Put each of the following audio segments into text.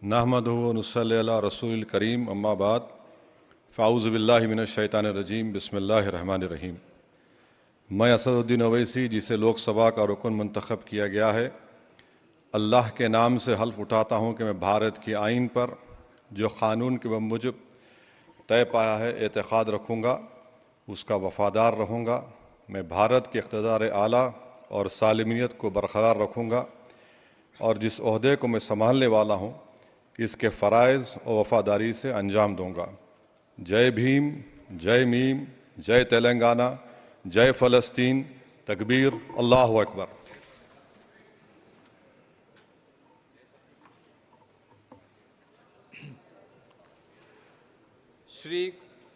नहमदुहु व नुसल्ली अला रसूलिल करीम अम्मा बाद फ़ाऊज़ु बिल्लाहि मिनश शैतानिर रजीम बिस्मिल्लाहिर रहमानिर रहीम। मैं असदुद्दीन अवैसी, जिसे लोकसभा का रुकन मंतखब किया गया है, अल्लाह के नाम से हल्फ उठाता हूँ कि मैं भारत की आइन पर जो क़ानून के मुजब तय पाया है एतक़ाद रखूँगा, उसका वफ़ादार रहूँगा। मैं भारत के इक़्तिदार आला और सालिमियत को बरक़रार रखूँगा और जिस ओहदे को मैं संभालने वाला हूँ इसके फ़राइज़ और वफ़ादारी से अंजाम दूँगा। जय भीम, जय मीम, जय तेलंगाना, जय फ़लस्तीन, तकबीर, अल्लाहु अकबर। श्री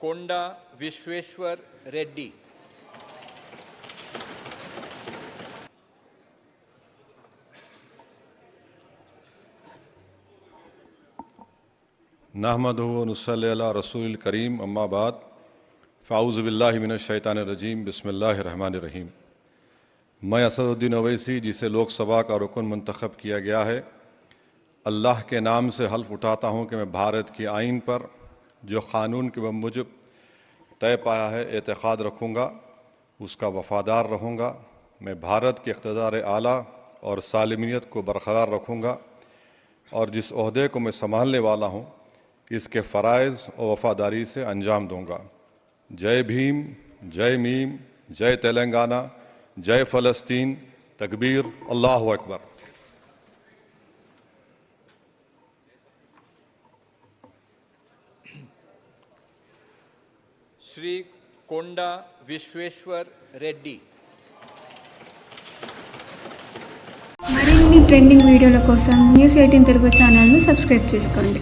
कोंडा विश्वेश्वर रेड्डी। नहमदुहु व नुसल्ली अला रसूलिल करीम अम्मा बाद फ़ाऊज़ु बिल्लाहि मिनश शैतानिर रजीम बिस्मिल्लाहिर रहमानिर रहीम। मैं असदुद्दीन अवैसी, जिसे लोकसभा का रुकन मंतखब किया गया है, अल्लाह के नाम से हल्फ उठाता हूँ कि मैं भारत की आइन पर जो क़ानून के मुजब तय पाया है एतक़ाद रखूँगा, उसका वफ़ादार रहूँगा। मैं भारत के इक़्तिदार आला और सालिमियत को बरक़रार रखूँगा और जिस ओहदे को मैं संभालने वाला हूँ इसके फ़राइज़ और वफ़ादारी से अंजाम दूँगा। जय भीम, जय मीम, जय तेलंगाना, जय फ़लस्तीन, तकबीर, अल्लाहु अकबर। श्री कोंडा विश्वेश्वर रेड्डी। మరిన్ని ట్రెండింగ్ వీడియోల కోసం న్యూస్ 18 తెలుగు ఛానల్ను సబ్స్క్రైబ్ చేసుకోండి.